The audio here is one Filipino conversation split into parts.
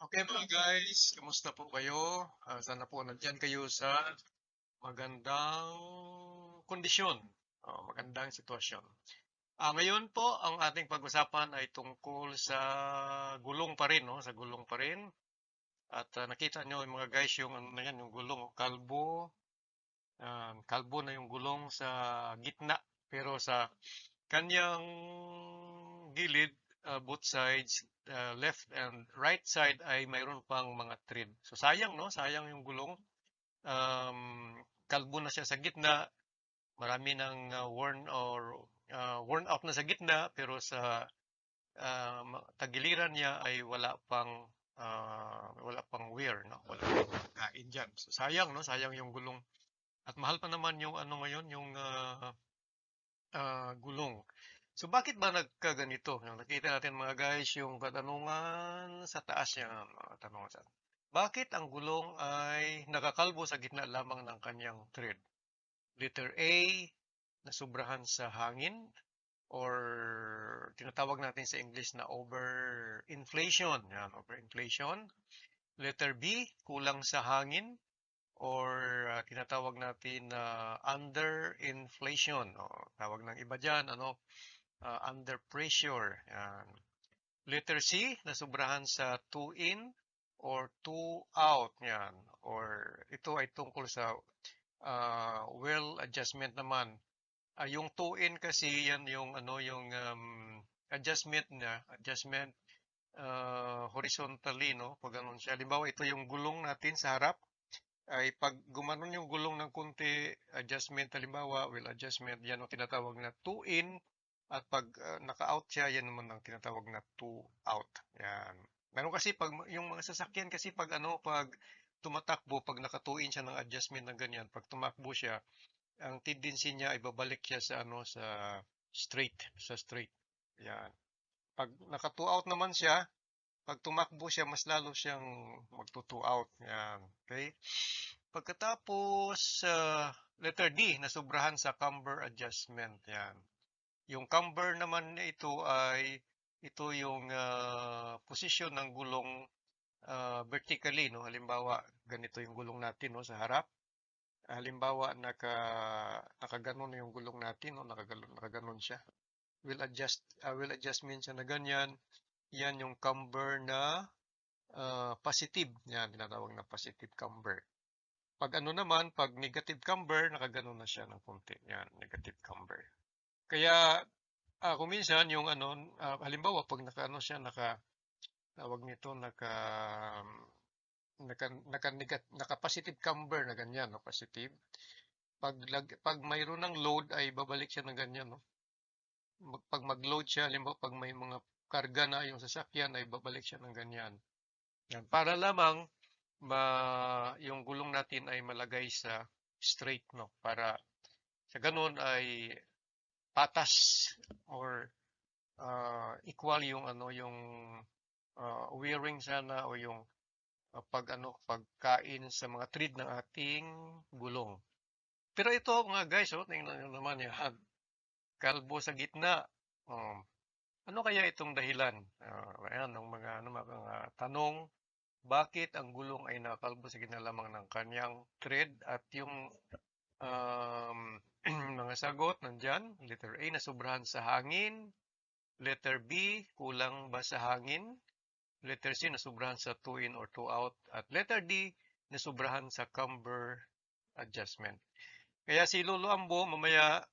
Okay mga guys, kamusta po kayo? Sana po nandiyan kayo sa magandang kondisyon, magandang sitwasyon. Ngayon po, ang ating pag-usapan ay tungkol sa gulong pa rin, no? Sa gulong pa rin. At nakita nyo yung mga guys, yung ano na yan, yung gulong, kalbo. Kalbo na yung gulong sa gitna. Pero sa kanyang gilid, both sides, left and right side ay mayroon pang mga thread. So sayang, no? Sayang yung gulong. Kalbo na siya sa gitna. Marami nang worn out na sa gitna, pero sa tagiliran niya ay wala pang wear, no? Wala pang kain dyan. So sayang, no? Sayang yung gulong. At mahal pa naman yung ano ngayon, yung gulong. So bakit ba nagkaganito? Yung nakita natin mga guys, yung katanungan sa taas niya, mga katanungan sa bakit ang gulong ay nakakalbo sa gitna lamang ng kanyang thread? Letter A, nasubrahan sa hangin, or tinatawag natin sa English na overinflation. Yan, overinflation. Letter B, kulang sa hangin, or tinatawag natin na underinflation. O, tawag ng iba dyan, ano, under pressure. Yan. Letter C, nasubrahan sa 2 in or 2 out. Yan. Or ito ay tungkol sa wheel adjustment naman. Yung 2 in kasi yan yung ano yung adjustment niya, adjustment horizontally, no? Pag ganun siya. Halimbawa, ito yung gulong natin sa harap ay pag gumanon yung gulong ng konti, adjustment, halimbawa, wheel adjustment, yan ang tinatawag na 2 in. At pag naka-out siya, yan naman ang tinatawag na 2 out. Yan. Meron kasi pag yung mga sasakyan kasi pag ano, pag tumatakbo, pag naka-2 in siya ng adjustment ng ganyan, pag tumakbo siya, ang tendency niya ay babalik siya sa ano, sa straight. Yan. Pag naka-2 out naman siya, pag tumakbo siya, mas lalo siyang magto-2 out. Yan. Okay? Pagkatapos, letter D, nasubrahan sa camber adjustment. Yan. Yung camber naman ito yung posisyon ng gulong vertically, no? Halimbawa, ganito yung gulong natin, no, sa harap. Halimbawa, nakaganon yung gulong natin, no? Nakaganon siya. Will adjustment siya na ganyan. Yan yung camber na positive. Yan, tinatawag na positive camber. Pag ano naman, pag negative camber, nakaganon na siya ng konti. Yan, negative camber. Kaya, kung minsan, yung ano, halimbawa, pag naka-ano siya, tawag nito, naka-positive camber na ganyan, no, positive. Pag mayroon ng load, ay babalik siya ng ganyan, no. Pag mag-load siya, halimbawa, pag may mga karga na yung sasakyan, ay babalik siya ng ganyan. Yan, para lamang yung gulong natin ay malagay sa straight, no, para sa ganun ay patas or equal yung ano yung wearing sana o yung pagkain sa mga thread ng ating gulong. Pero ito mga guys, tingnan nyo naman yan. Kalbo sa gitna. Um, ano kaya itong dahilan? Ayan, ng mga tanong. Bakit ang gulong ay nakakalbo sa gitna lamang ng kanyang thread? At yung mga sagot nandyan. Letter A, nasubrahan sa hangin. Letter B, kulang ba sa hangin? Letter C, nasubrahan sa 2 in or 2 out. At letter D, nasubrahan sa camber adjustment. Kaya si Lolo Ambo mamaya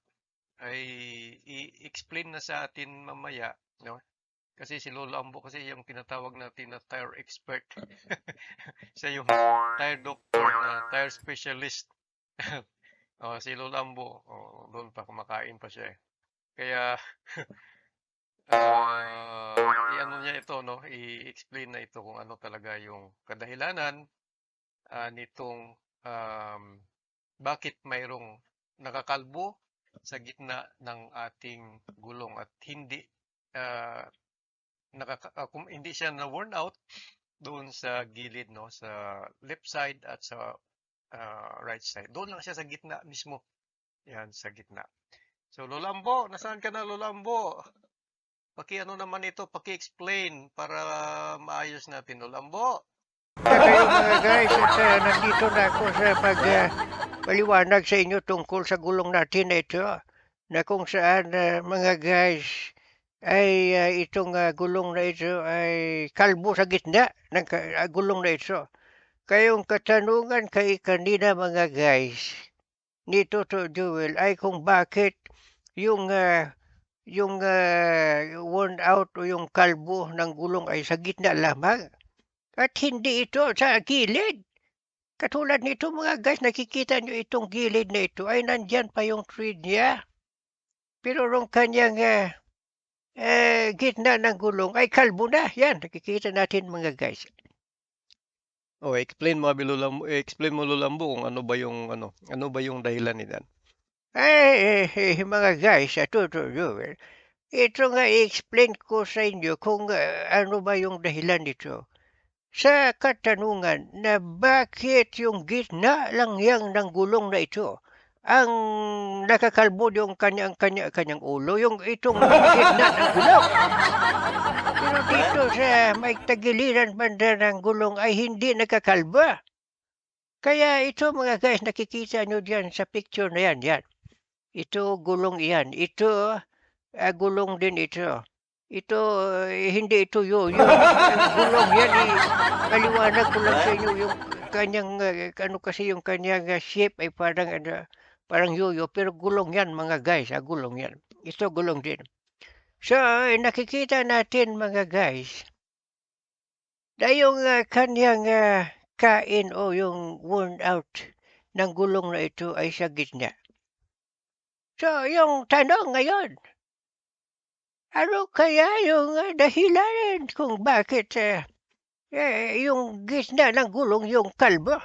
ay i-explain na sa atin mamaya, no? Kasi si Lolo Ambo kasi yung tinatawag natin na tire expert. Siya yung tire doctor, tire specialist. Si Lolo Ambo, doon pa kumakain pa siya eh. Kaya i-ano niya ito, no? I-explain na ito kung ano talaga yung kadahilanan nitong bakit mayroong nakakalbo sa gitna ng ating gulong at hindi uh, kung hindi siya na worn out doon sa gilid, no, sa left side at sa right side. Doon lang siya sa gitna mismo. Yan, sa gitna. So Lolambo, nasaan ka na Lolambo? Paki-ano naman ito, paki-explain para maayos natin, Lambo. Kayo mga guys at nandito na ako sa paliwanag sa inyo tungkol sa gulong natin na ito na kung saan mga guys ay itong gulong na ito ay kalbo sa gitna ng gulong na ito. Kayong katanungan kay kanina mga guys nito to Joel ay kung bakit yung worn out o yung kalbo ng gulong ay sa gitna lamang at hindi ito sa gilid. Katulad nito mga guys, nakikita nyo itong gilid na ito ay nandyan pa yung thread niya. Pero rong kanyang gitna ng gulong ay kalbo na. Yan, nakikita natin mga guys. Oh, explain mo Lulambo kung ano ba yung dahilan niyan. Mga guys, ito nga i-explain ko sa inyo kung ano ba yung dahilan nito. Sa katanungan na bakit yung gitna lang yang ng gulong na ito ang nakakalbo yung kanyang ulo, yung itong gitna ng gulong. Pero dito sa may tagiliran banda ng gulong ay hindi nakakalba. Kaya ito mga guys, nakikita nyo diyan sa picture na yan. Ito gulong iyan. Ito gulong din ito. Ito, hindi ito yoyo. Ang gulong yan, maliwanag ko lang sa inyo yung kanyang, ano kasi yung kanyang shape ay parang yoyo. Pero gulong yan mga guys, gulong yan. Ito gulong din. So, nakikita natin mga guys, na yung kanyang kain o yung worn out ng gulong na ito ay sa gitna. So, yung tanong ngayon, ano kaya yung dahilan kung bakit yung gitna ng gulong yung kalbo?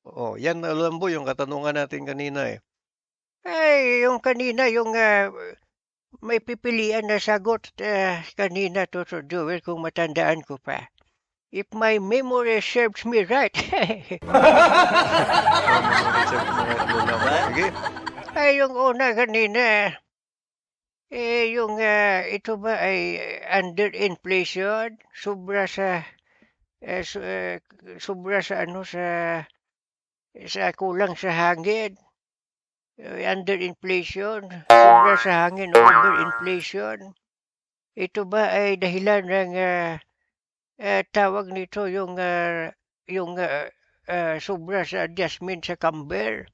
Oo, yan Lambo yung katanungan natin kanina eh. Ay, yung kanina, yung may pipilian na sagot kanina, Toto Joel, kung matandaan ko pa. If my memory serves me right. Sige. Ay, yung una kanina, yung ito ba ay under inflation, sobra sa ano sa kulang sa hangin, under inflation, sobra sa hangin o over inflation. Ito ba ay dahilan ng tawag nito yung sobra sa adjustment sa camber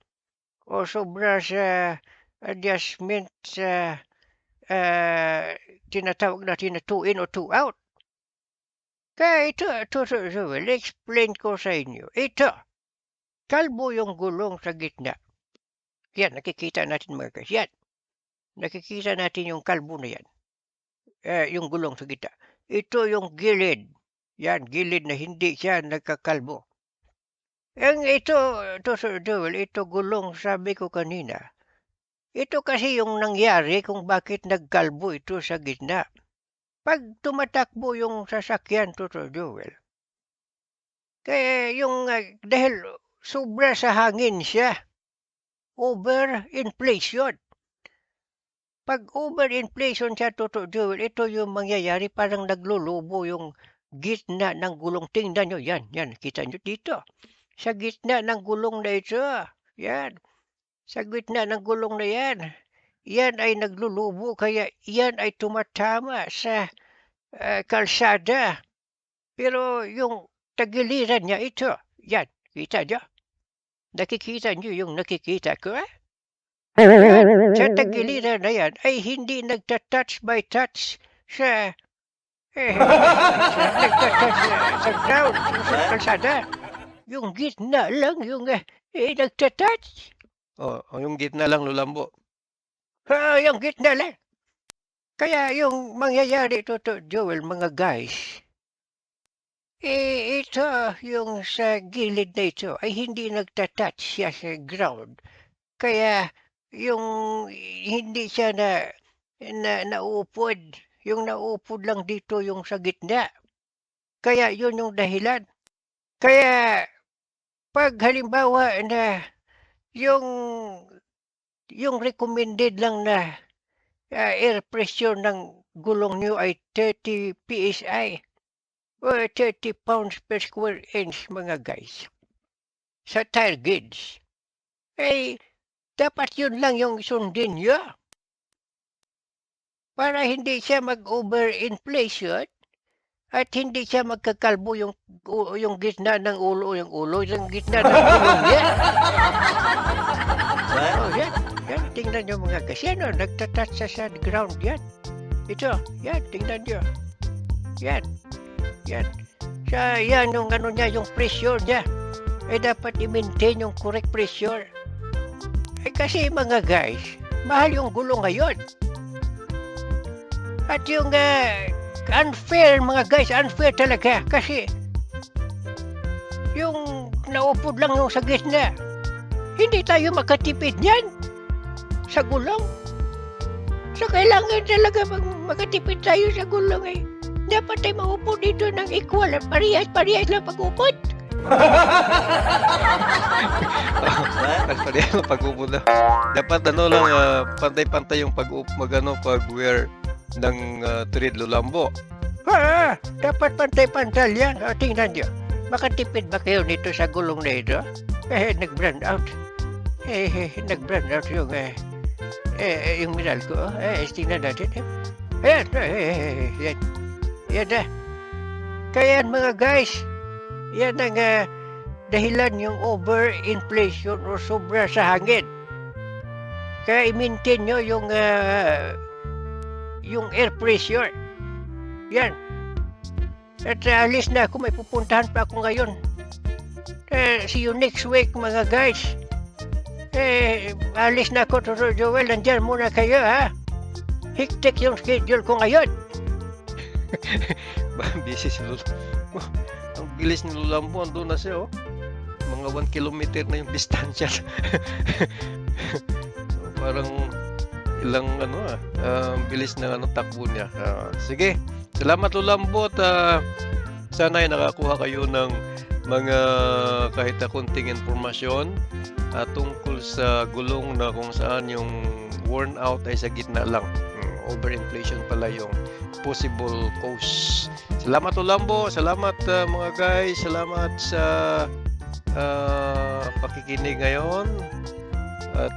o sobra sa adjustment sa tinatawag natin na 2 in o 2 out. Kaya ito, explain ko sa inyo. Ito, kalbo yung gulong sa gitna. Yan, nakikita natin mga guys. Yan, nakikita natin yung kalbo na yan. Yung gulong sa gitna. Ito yung gilid. Yan, gilid na hindi siya nagkakalbo. Ito gulong sabi ko kanina. Ito kasi yung nangyari kung bakit nagkalbo ito sa gitna. Pag tumatakbo yung sasakyan, Joel, kaya yung dahil sobra sa hangin siya, over-inflation. Pag over-inflation siya, Joel, ito yung mangyayari parang naglulubo yung gitna ng gulong. Tingnan nyo, yan, kita nyo dito. Sa gitna ng gulong na ito, yan, sa gitna ng gulong na yan ay naglulubo, kaya yan ay tumatama sa kalsada. Pero yung tagiliran niya ito, yan, kita nyo? Nakikita nyo yung nakikita ko, Yan, sa tagiliran na yan ay hindi nagtatouch by touch sa nagtatouch sa ground, sa kalsada. Yung gitna lang yung nagtatouch. Oh, yung gitna lang Lulambo. Yung gitna lang. Kaya yung mangyayari ito, Joel, mga guys, ito yung sa gilid na ito ay hindi nagtatouch siya sa ground. Kaya yung hindi siya naupod. Yung naupod lang dito yung sa gitna. Kaya yun yung dahilan. Kaya pag halimbawa na yung recommended lang na air pressure ng gulong nyo ay 30 PSI o 30 pounds per square inch mga guys. Sa tire gauge. Eh, dapat yun lang yung sundin nyo. Para hindi siya mag-overinflation at hindi siya magkakalbo yung gitna ng ulo, yung gitna ng gulong niya. Oh, yan, tingnan nyo mga guys. Yan o, nagtatouch sa ground yan. Ito, yan, tingnan nyo. Yan. Yan yung ano niya, yung pressure niya. Eh dapat i-maintain yung correct pressure. Eh kasi mga guys, mahal yung gulong ngayon. At yung unfair mga guys, unfair talaga. Kasi yung naupod lang yung sa gitna. Hindi tayo makatipid niyan sa gulong. So kailangan talaga makatipid tayo sa gulong eh. Dapat tayo maupod dito ng equal. Parehas lang pag-upod. Pwede pag-upo na. Dapat ano lang, pantay-pantay yung pag-wear ng thread lulambo. Dapat pantay-pantay yan. O, tingnan nyo. Makatipid ba kayo nito sa gulong na ito? Nag-brand out. Nag-brand out yung mineral ko. Tingnan natin. Ayan. Yan na. Kaya mga guys, yan ang dahilan yung overinflation o sobra sa hangin. Kaya i-maintain nyo yung air pressure. Yan. At alis na ako, may pupuntahan pa ako ngayon. See you next week mga guys. Alis na ako, Toro Joel. Nandyan muna kayo ha. Hiktik yung schedule ko ngayon. Busy si Lula. Ang bilis ni Lulambo, andun na siya, oh. Mga 1 kilometer na yung distansya. Parang ilang bilis na takbo niya. Sige, salamat Lulambo at sana ay nakakuha kayo ng mga kahit na kunting informasyon tungkol sa gulong na kung saan yung worn out ay sa gitna lang. Overinflation pala yung possible cause. Salamat Lulambo, salamat mga guys, salamat sa pakikinig ngayon. At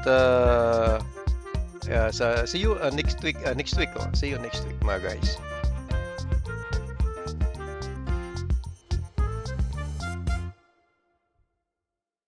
see you next week. See you next week mga guys.